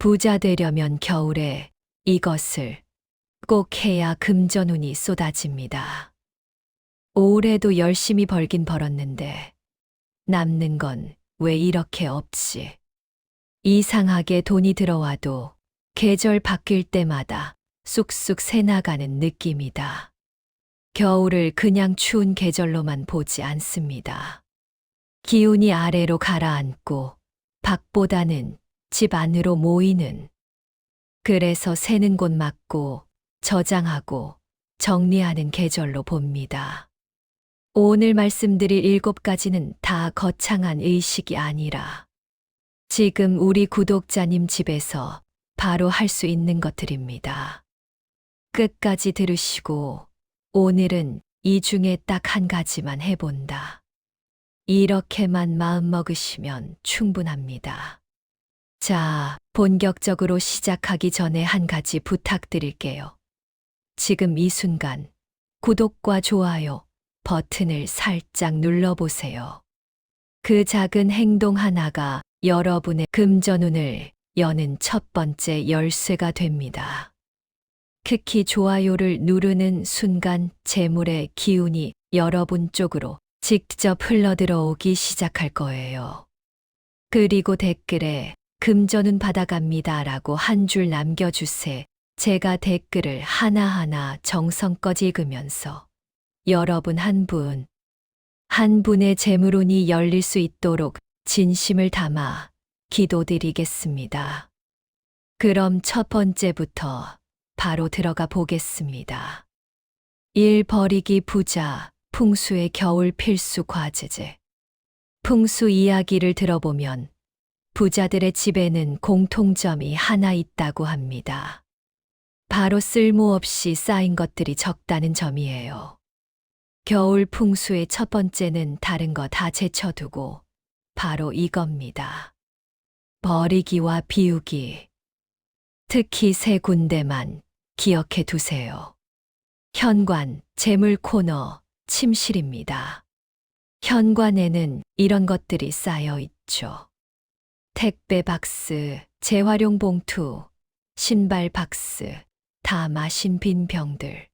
부자 되려면 겨울에 이것을 꼭 해야 금전운이 쏟아집니다. 올해도 열심히 벌긴 벌었는데 남는 건 왜 이렇게 없지? 이상하게 돈이 들어와도 계절 바뀔 때마다 쑥쑥 새나가는 느낌이다. 겨울을 그냥 추운 계절로만 보지 않습니다. 기운이 아래로 가라앉고 밖보다는 집 안으로 모이는, 그래서 새는 곳 막고 저장하고 정리하는 계절로 봅니다. 오늘 말씀드릴 7가지는 다 거창한 의식이 아니라 지금 우리 구독자님 집에서 바로 할 수 있는 것들입니다. 끝까지 들으시고 오늘은 이 중에 딱 한 가지만 해본다. 이렇게만 마음 먹으시면 충분합니다. 자, 본격적으로 시작하기 전에 한 가지 부탁드릴게요. 지금 이 순간 구독과 좋아요 버튼을 살짝 눌러보세요. 그 작은 행동 하나가 여러분의 금전운을 여는 첫 번째 열쇠가 됩니다. 특히 좋아요를 누르는 순간 재물의 기운이 여러분 쪽으로 직접 흘러들어오기 시작할 거예요. 그리고 댓글에 금전운 받아갑니다 라고 한 줄 남겨주세요. 제가 댓글을 하나하나 정성껏 읽으면서 여러분 한 분의 재물운이 열릴 수 있도록 진심을 담아 기도드리겠습니다. 그럼 첫 번째부터 바로 들어가 보겠습니다. 1. 버리기 부자, 풍수의 겨울 필수 과제제. 풍수 이야기를 들어보면 부자들의 집에는 공통점이 하나 있다고 합니다. 바로 쓸모없이 쌓인 것들이 적다는 점이에요. 겨울 풍수의 첫 번째는 다른 거 다 제쳐두고 바로 이겁니다. 버리기와 비우기. 특히 세 군데만 기억해 두세요. 현관, 재물 코너, 침실입니다. 현관에는 이런 것들이 쌓여 있죠. 택배 박스, 재활용 봉투, 신발 박스, 다 마신 빈 병들.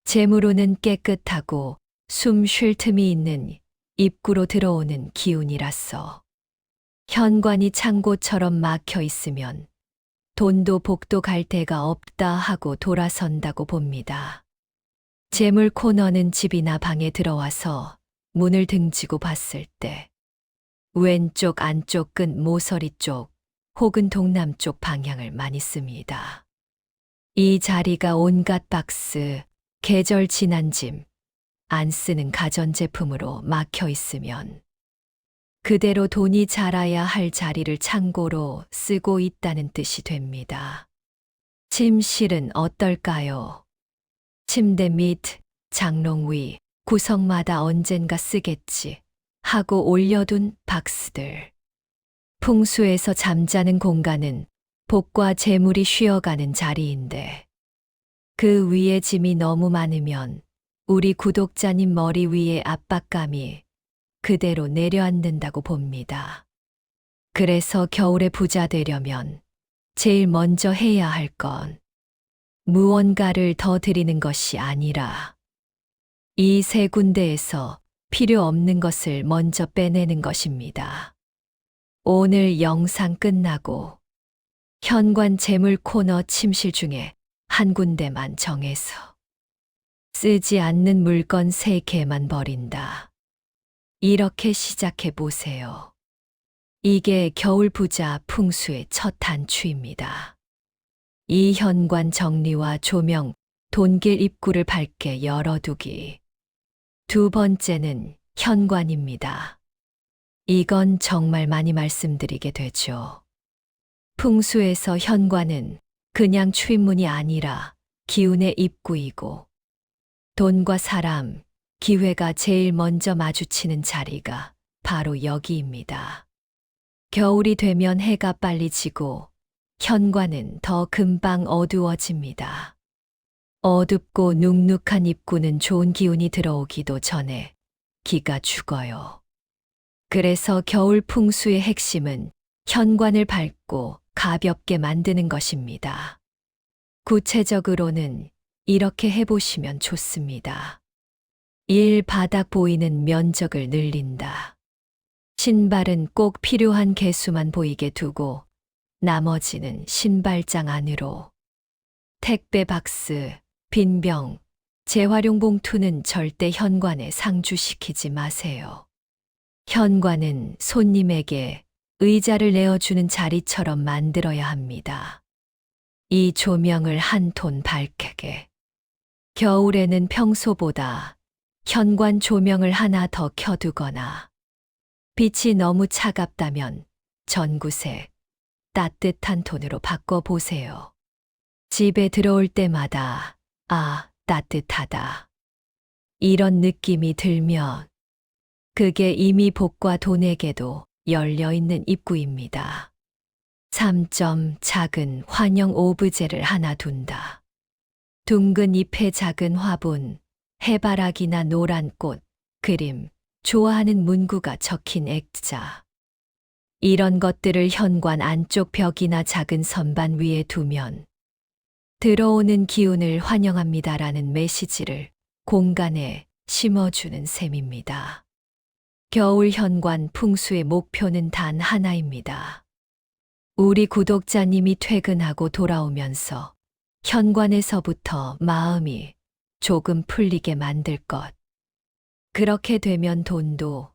재물운은 깨끗하고 숨 쉴 틈이 있는 입구로 들어오는 기운이라서 현관이 창고처럼 막혀 있으면 돈도 복도 갈 데가 없다 하고 돌아선다고 봅니다. 재물 코너는 집이나 방에 들어와서 문을 등지고 봤을 때 왼쪽 안쪽 끝 모서리 쪽 혹은 동남쪽 방향을 많이 씁니다. 이 자리가 온갖 박스, 계절 지난 짐, 안 쓰는 가전제품으로 막혀 있으면 그대로 돈이 자라야 할 자리를 창고로 쓰고 있다는 뜻이 됩니다. 침실은 어떨까요? 침대 밑, 장롱 위, 구석마다 언젠가 쓰겠지 하고 올려둔 박스들. 풍수에서 잠자는 공간은 복과 재물이 쉬어가는 자리인데 그 위에 짐이 너무 많으면 우리 구독자님 머리 위에 압박감이 그대로 내려앉는다고 봅니다. 그래서 겨울에 부자 되려면 제일 먼저 해야 할 건 무언가를 더 드리는 것이 아니라 이 세 군데에서 필요 없는 것을 먼저 빼내는 것입니다. 오늘 영상 끝나고 현관 재물 코너 침실 중에 한 군데만 정해서 쓰지 않는 물건 3개만 버린다. 이렇게 시작해 보세요. 이게 겨울 부자 풍수의 첫 단추입니다. 이 현관 정리와 조명, 돈길 입구를 밝게 열어두기. 두 번째는 현관입니다. 이건 정말 많이 말씀드리게 되죠. 풍수에서 현관은 그냥 출입문이 아니라 기운의 입구이고 돈과 사람, 기회가 제일 먼저 마주치는 자리가 바로 여기입니다. 겨울이 되면 해가 빨리 지고 현관은 더 금방 어두워집니다. 어둡고 눅눅한 입구는 좋은 기운이 들어오기도 전에 기가 죽어요. 그래서 겨울 풍수의 핵심은 현관을 밝고 가볍게 만드는 것입니다. 구체적으로는 이렇게 해보시면 좋습니다. 1. 바닥 보이는 면적을 늘린다. 신발은 꼭 필요한 개수만 보이게 두고 나머지는 신발장 안으로. 택배 박스, 빈병, 재활용 봉투는 절대 현관에 상주시키지 마세요. 현관은 손님에게 의자를 내어주는 자리처럼 만들어야 합니다. 이 조명을 한 톤 밝게. 겨울에는 평소보다 현관 조명을 하나 더 켜두거나 빛이 너무 차갑다면 전구색, 따뜻한 톤으로 바꿔보세요. 집에 들어올 때마다 아, 따뜻하다. 이런 느낌이 들면 그게 이미 복과 돈에게도 열려있는 입구입니다. 3. 작은 환영 오브제를 하나 둔다. 둥근 잎의 작은 화분, 해바라기나 노란 꽃, 그림, 좋아하는 문구가 적힌 액자. 이런 것들을 현관 안쪽 벽이나 작은 선반 위에 두면 들어오는 기운을 환영합니다라는 메시지를 공간에 심어주는 셈입니다. 겨울 현관 풍수의 목표는 단 하나입니다. 우리 구독자님이 퇴근하고 돌아오면서 현관에서부터 마음이 조금 풀리게 만들 것. 그렇게 되면 돈도,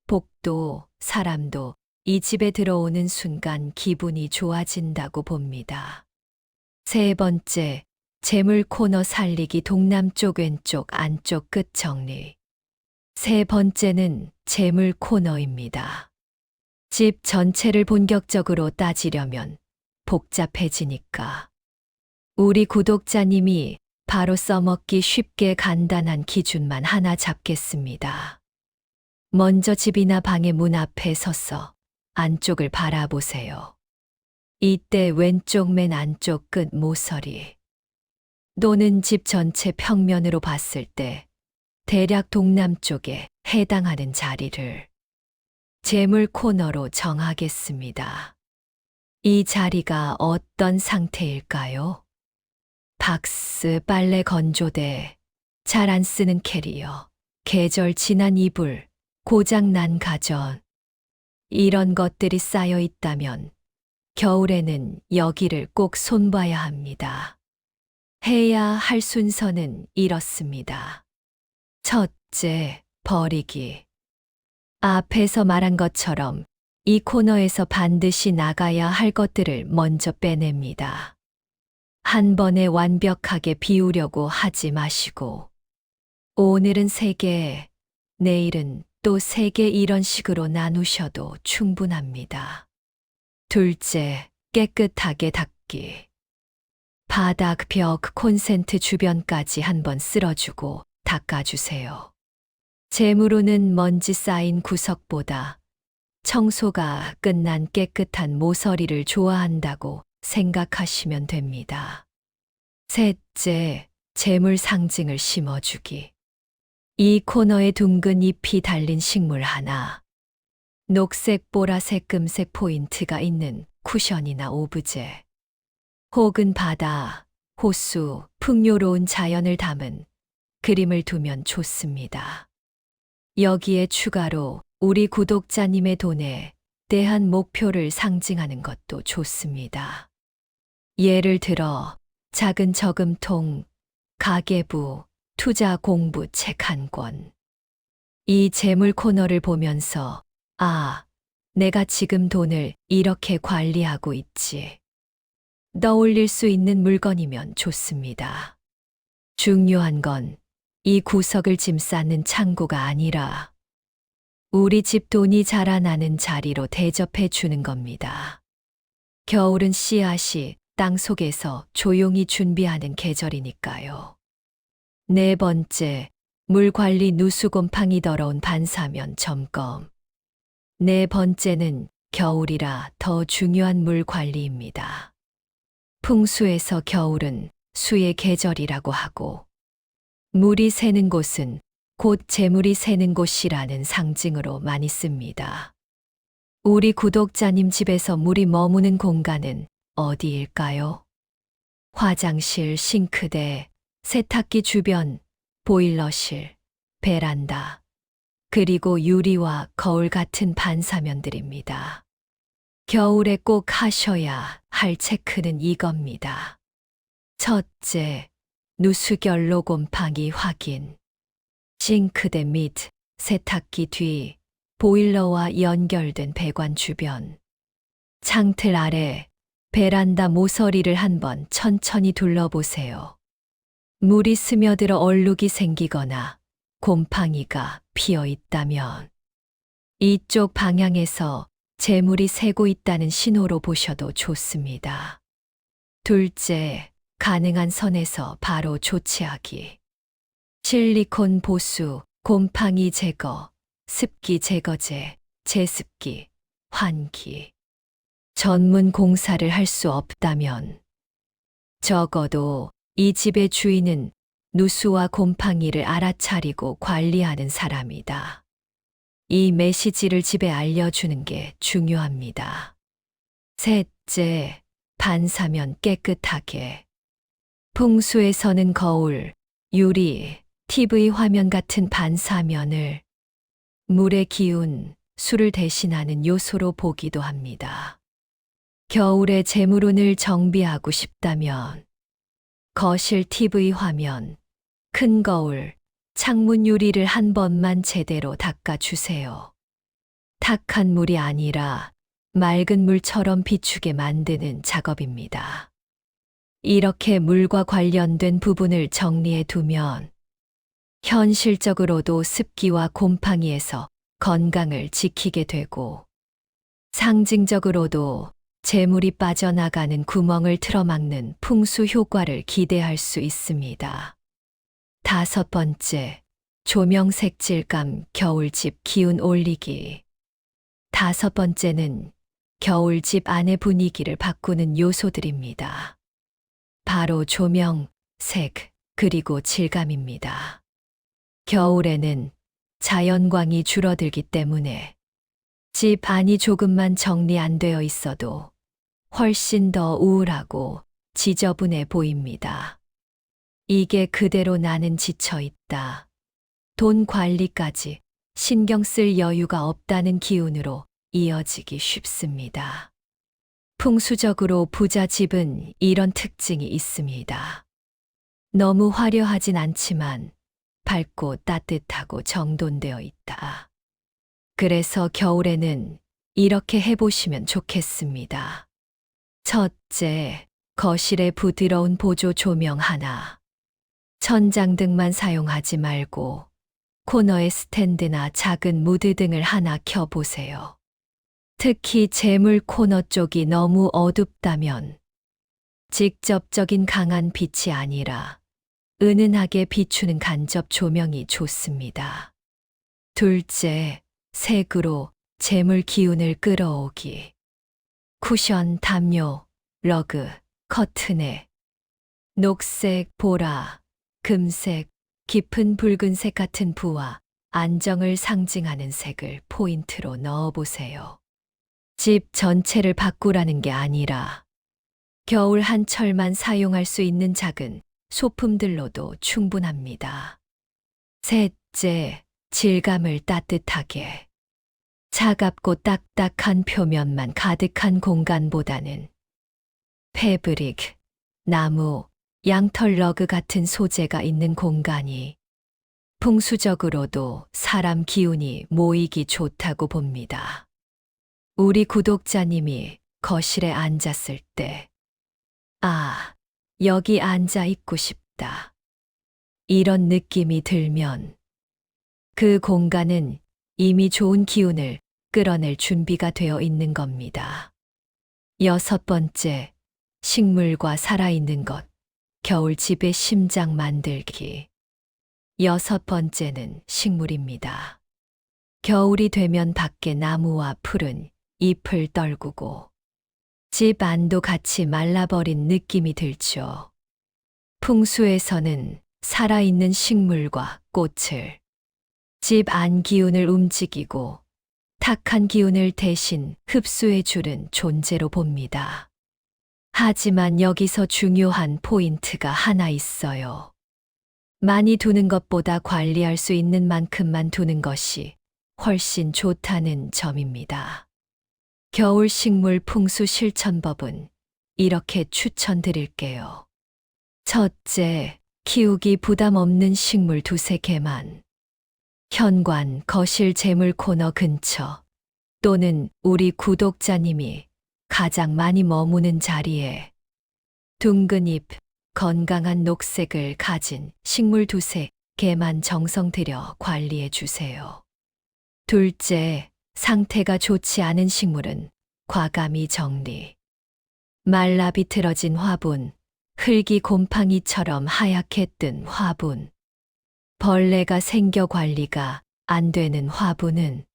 복도, 사람도 이 집에 들어오는 순간 기분이 좋아진다고 봅니다. 3. 재물 코너 살리기 동남쪽 왼쪽 안쪽 끝 정리. 3번째는 재물 코너입니다. 집 전체를 본격적으로 따지려면 복잡해지니까. 우리 구독자님이 바로 써먹기 쉽게 간단한 기준만 하나 잡겠습니다. 먼저 집이나 방의 문 앞에 서서 안쪽을 바라보세요. 이때 왼쪽 맨 안쪽 끝 모서리 또는 집 전체 평면으로 봤을 때 대략 동남쪽에 해당하는 자리를 재물 코너로 정하겠습니다. 이 자리가 어떤 상태일까요? 박스, 빨래 건조대, 잘 안 쓰는 캐리어, 계절 지난 이불, 고장난 가전. 이런 것들이 쌓여 있다면 겨울에는 여기를 꼭 손봐야 합니다. 해야 할 순서는 이렇습니다. 첫째, 버리기. 앞에서 말한 것처럼 이 코너에서 반드시 나가야 할 것들을 먼저 빼냅니다. 한 번에 완벽하게 비우려고 하지 마시고 오늘은 3개, 내일은 또 3개 이런 식으로 나누셔도 충분합니다. 둘째, 깨끗하게 닦기. 바닥, 벽, 콘센트 주변까지 한번 쓸어주고 닦아주세요. 재물운은 먼지 쌓인 구석보다 청소가 끝난 깨끗한 모서리를 좋아한다고 생각하시면 됩니다. 셋째, 재물 상징을 심어주기. 이 코너에 둥근 잎이 달린 식물 하나, 녹색, 보라색, 금색 포인트가 있는 쿠션이나 오브제, 혹은 바다, 호수, 풍요로운 자연을 담은 그림을 두면 좋습니다. 여기에 추가로 우리 구독자님의 돈에 대한 목표를 상징하는 것도 좋습니다. 예를 들어 작은 저금통, 가계부, 투자 공부 책 한 권. 이 재물 코너를 보면서 아, 내가 지금 돈을 이렇게 관리하고 있지. 떠올릴 수 있는 물건이면 좋습니다. 중요한 건 이 구석을 짐 싸는 창고가 아니라 우리 집 돈이 자라나는 자리로 대접해 주는 겁니다. 겨울은 씨앗이 땅 속에서 조용히 준비하는 계절이니까요. 4. 물 관리 누수 곰팡이 더러운 반사면 점검. 4번째는 겨울이라 더 중요한 물 관리입니다. 풍수에서 겨울은 수의 계절이라고 하고 물이 새는 곳은 곧 재물이 새는 곳이라는 상징으로 많이 씁니다. 우리 구독자님 집에서 물이 머무는 공간은 어디일까요? 화장실, 싱크대, 세탁기 주변, 보일러실, 베란다, 그리고 유리와 거울 같은 반사면들입니다. 겨울에 꼭 하셔야 할 체크는 이겁니다. 첫째, 누수결로 곰팡이 확인. 싱크대 및 세탁기 뒤, 보일러와 연결된 배관 주변, 창틀 아래, 베란다 모서리를 한번 천천히 둘러보세요. 물이 스며들어 얼룩이 생기거나 곰팡이가 피어 있다면 이쪽 방향에서 재물이 새고 있다는 신호로 보셔도 좋습니다. 둘째, 가능한 선에서 바로 조치하기. 실리콘 보수, 곰팡이 제거, 습기 제거제, 제습기, 환기. 전문 공사를 할 수 없다면 적어도 이 집의 주인은 누수와 곰팡이를 알아차리고 관리하는 사람이다. 이 메시지를 집에 알려주는 게 중요합니다. 셋째, 반사면 깨끗하게. 풍수에서는 거울, 유리, TV 화면 같은 반사면을 물의 기운, 수를 대신하는 요소로 보기도 합니다. 겨울에 재물운을 정비하고 싶다면 거실 TV 화면, 큰 거울, 창문 유리를 한 번만 제대로 닦아주세요. 탁한 물이 아니라 맑은 물처럼 비추게 만드는 작업입니다. 이렇게 물과 관련된 부분을 정리해 두면 현실적으로도 습기와 곰팡이에서 건강을 지키게 되고 상징적으로도 재물이 빠져나가는 구멍을 틀어막는 풍수 효과를 기대할 수 있습니다. 다섯 번째, 조명 색질감 겨울집 기운 올리기. 다섯 번째는 겨울집 안의 분위기를 바꾸는 요소들입니다. 바로 조명, 색, 그리고 질감입니다. 겨울에는 자연광이 줄어들기 때문에 집 안이 조금만 정리 안 되어 있어도 훨씬 더 우울하고 지저분해 보입니다. 이게 그대로 나는 지쳐 있다. 돈 관리까지 신경 쓸 여유가 없다는 기운으로 이어지기 쉽습니다. 풍수적으로 부자 집은 이런 특징이 있습니다. 너무 화려하진 않지만 밝고 따뜻하고 정돈되어 있다. 그래서 겨울에는 이렇게 해보시면 좋겠습니다. 첫째, 거실에 부드러운 보조 조명 하나. 천장등만 사용하지 말고 코너에 스탠드나 작은 무드 등을 하나 켜보세요. 특히 재물 코너 쪽이 너무 어둡다면 직접적인 강한 빛이 아니라 은은하게 비추는 간접 조명이 좋습니다. 둘째, 색으로 재물 기운을 끌어오기. 쿠션, 담요, 러그, 커튼에 녹색, 보라, 금색, 깊은 붉은색 같은 부와 안정을 상징하는 색을 포인트로 넣어보세요. 집 전체를 바꾸라는 게 아니라 겨울 한철만 사용할 수 있는 작은 소품들로도 충분합니다. 셋째, 질감을 따뜻하게. 차갑고 딱딱한 표면만 가득한 공간보다는 패브릭, 나무, 양털 러그 같은 소재가 있는 공간이 풍수적으로도 사람 기운이 모이기 좋다고 봅니다. 우리 구독자님이 거실에 앉았을 때, 아, 여기 앉아 있고 싶다. 이런 느낌이 들면 그 공간은 이미 좋은 기운을 끌어낼 준비가 되어 있는 겁니다. 여섯 번째, 식물과 살아있는 것, 겨울집의 심장 만들기. 여섯 번째는 식물입니다. 겨울이 되면 밖에 나무와 풀은 잎을 떨구고 집 안도 같이 말라버린 느낌이 들죠. 풍수에서는 살아있는 식물과 꽃을 집 안 기운을 움직이고 탁한 기운을 대신 흡수해 주는 존재로 봅니다. 하지만 여기서 중요한 포인트가 하나 있어요. 많이 두는 것보다 관리할 수 있는 만큼만 두는 것이 훨씬 좋다는 점입니다. 겨울 식물 풍수 실천법은 이렇게 추천드릴게요. 첫째, 키우기 부담 없는 식물 두세 개만. 현관, 거실 재물 코너 근처 또는 우리 구독자님이 가장 많이 머무는 자리에 둥근 잎, 건강한 녹색을 가진 식물 두세 개만 정성 들여 관리해 주세요. 둘째, 상태가 좋지 않은 식물은 과감히 정리. 말라 비틀어진 화분, 흙이 곰팡이처럼 하얗게 뜬 화분, 벌레가 생겨 관리가 안 되는 화분은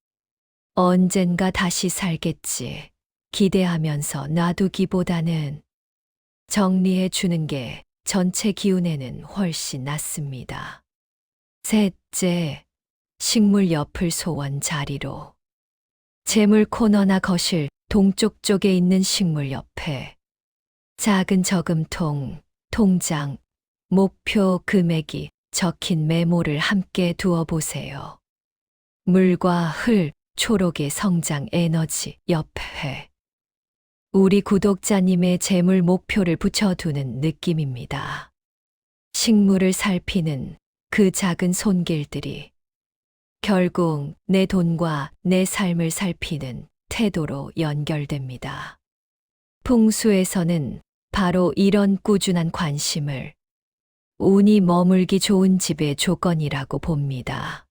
언젠가 다시 살겠지 기대하면서 놔두기보다는 정리해 주는 게 전체 기운에는 훨씬 낫습니다. 셋째, 식물 옆을 소원 자리로. 재물 코너나 거실 동쪽 쪽에 있는 식물 옆에 작은 저금통, 통장, 목표 금액이 적힌 메모를 함께 두어 보세요. 물과 흙, 초록의 성장 에너지 옆에 우리 구독자님의 재물 목표를 붙여두는 느낌입니다. 식물을 살피는 그 작은 손길들이 결국 내 돈과 내 삶을 살피는 태도로 연결됩니다. 풍수에서는 바로 이런 꾸준한 관심을 운이 머물기 좋은 집의 조건이라고 봅니다.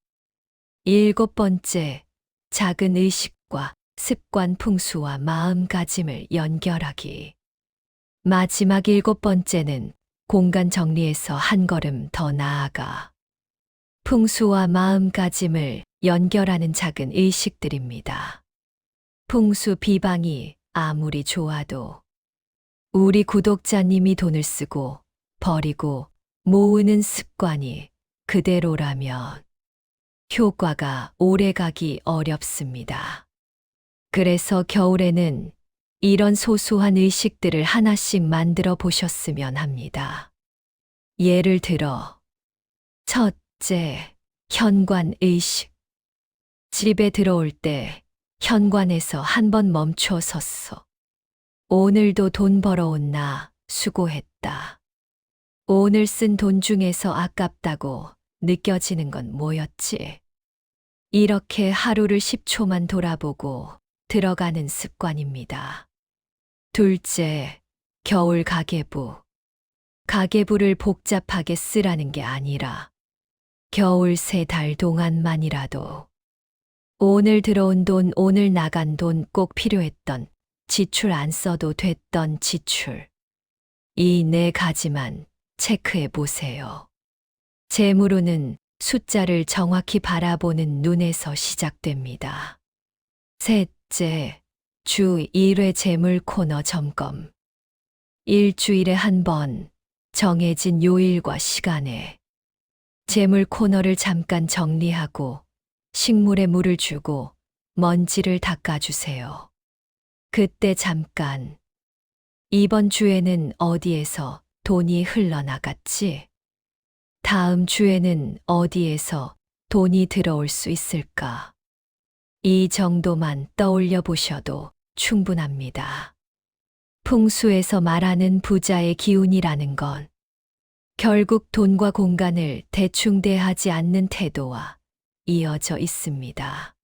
7번째, 작은 의식과 습관 풍수와 마음가짐을 연결하기. 마지막 7번째는 공간 정리에서 한 걸음 더 나아가 풍수와 마음가짐을 연결하는 작은 의식들입니다. 풍수 비방이 아무리 좋아도 우리 구독자님이 돈을 쓰고 버리고 모으는 습관이 그대로라면 효과가 오래가기 어렵습니다. 그래서 겨울에는 이런 소소한 의식들을 하나씩 만들어 보셨으면 합니다. 예를 들어, 첫째, 현관 의식. 집에 들어올 때 현관에서 한번 멈춰 섰어. 오늘도 돈 벌어온 나 수고했다. 오늘 쓴 돈 중에서 아깝다고 느껴지는 건 뭐였지? 이렇게 하루를 10초만 돌아보고 들어가는 습관입니다. 둘째, 겨울 가계부. 가계부를 복잡하게 쓰라는 게 아니라 겨울 3달 동안만이라도 오늘 들어온 돈, 오늘 나간 돈, 꼭 필요했던 지출 안 써도 됐던 지출. 이 4가지만 체크해 보세요. 재물운은 숫자를 정확히 바라보는 눈에서 시작됩니다. 셋째, 주 1회 재물 코너 점검. 일주일에 한 번 정해진 요일과 시간에 재물 코너를 잠깐 정리하고 식물에 물을 주고 먼지를 닦아주세요. 그때 잠깐, 이번 주에는 어디에서 돈이 흘러나갔지? 다음 주에는 어디에서 돈이 들어올 수 있을까? 이 정도만 떠올려 보셔도 충분합니다. 풍수에서 말하는 부자의 기운이라는 건 결국 돈과 공간을 대충 대하지 않는 태도와 이어져 있습니다.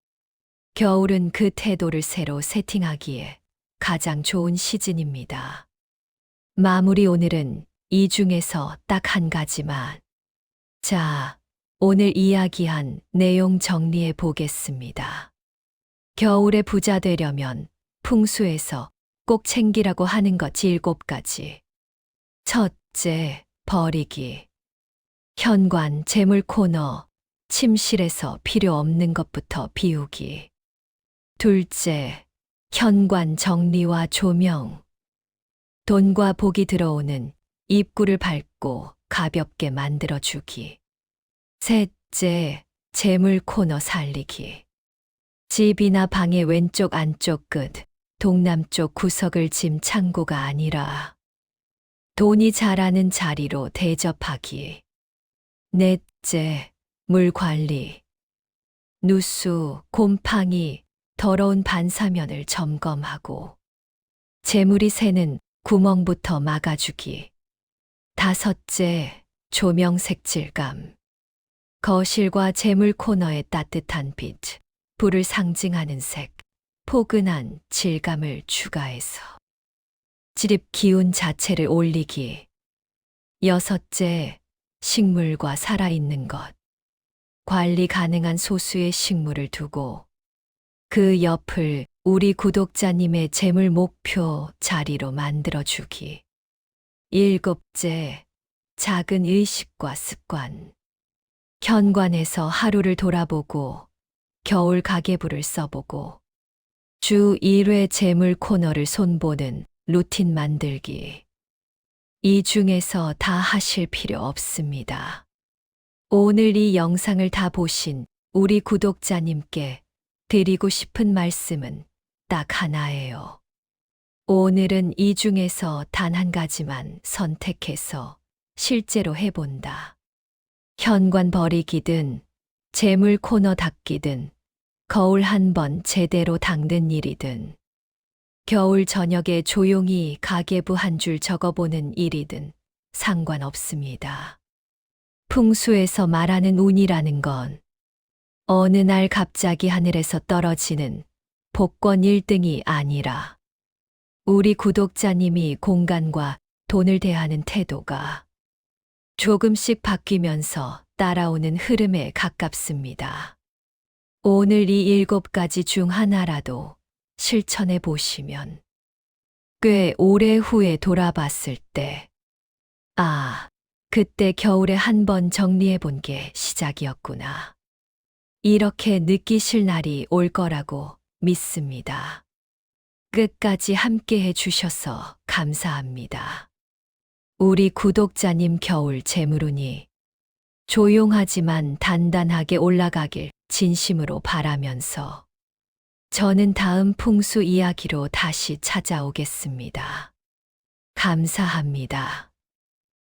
겨울은 그 태도를 새로 세팅하기에 가장 좋은 시즌입니다. 마무리 오늘은 이 중에서 딱 한 가지만. 자, 오늘 이야기한 내용 정리해 보겠습니다. 겨울에 부자 되려면 풍수에서 꼭 챙기라고 하는 것 7가지. 첫째, 버리기. 현관, 재물 코너, 침실에서 필요 없는 것부터 비우기. 둘째, 현관 정리와 조명. 돈과 복이 들어오는 입구를 밟고 가볍게 만들어주기. 셋째, 재물 코너 살리기. 집이나 방의 왼쪽 안쪽 끝, 동남쪽 구석을 짐 창고가 아니라 돈이 자라는 자리로 대접하기. 넷째, 물 관리. 누수, 곰팡이, 더러운 반사면을 점검하고 재물이 새는 구멍부터 막아주기. 다섯째, 조명 색칠감. 거실과 재물 코너의 따뜻한 빛, 불을 상징하는 색, 포근한 질감을 추가해서 집 기운 자체를 올리기. 여섯째, 식물과 살아있는 것. 관리 가능한 소수의 식물을 두고 그 옆을 우리 구독자님의 재물 목표 자리로 만들어주기. 일곱째, 작은 의식과 습관. 현관에서 하루를 돌아보고 겨울 가계부를 써보고 주 1회 재물 코너를 손보는 루틴 만들기. 이 중에서 다 하실 필요 없습니다. 오늘 이 영상을 다 보신 우리 구독자님께 드리고 싶은 말씀은 딱 하나예요. 오늘은 이 중에서 단 한 가지만 선택해서 실제로 해본다. 현관 버리기든, 재물 코너 닦기든, 거울 한 번 제대로 닦는 일이든, 겨울 저녁에 조용히 가계부 한 줄 적어보는 일이든 상관없습니다. 풍수에서 말하는 운이라는 건 어느 날 갑자기 하늘에서 떨어지는 복권 1등이 아니라 우리 구독자님이 공간과 돈을 대하는 태도가 조금씩 바뀌면서 따라오는 흐름에 가깝습니다. 오늘 이 7가지 중 하나라도 실천해 보시면 꽤 오래 후에 돌아봤을 때, 아, 그때 겨울에 한 번 정리해 본 게 시작이었구나. 이렇게 느끼실 날이 올 거라고 믿습니다. 끝까지 함께 해 주셔서 감사합니다. 우리 구독자님 겨울 재물운이 조용하지만 단단하게 올라가길 진심으로 바라면서 저는 다음 풍수 이야기로 다시 찾아오겠습니다. 감사합니다.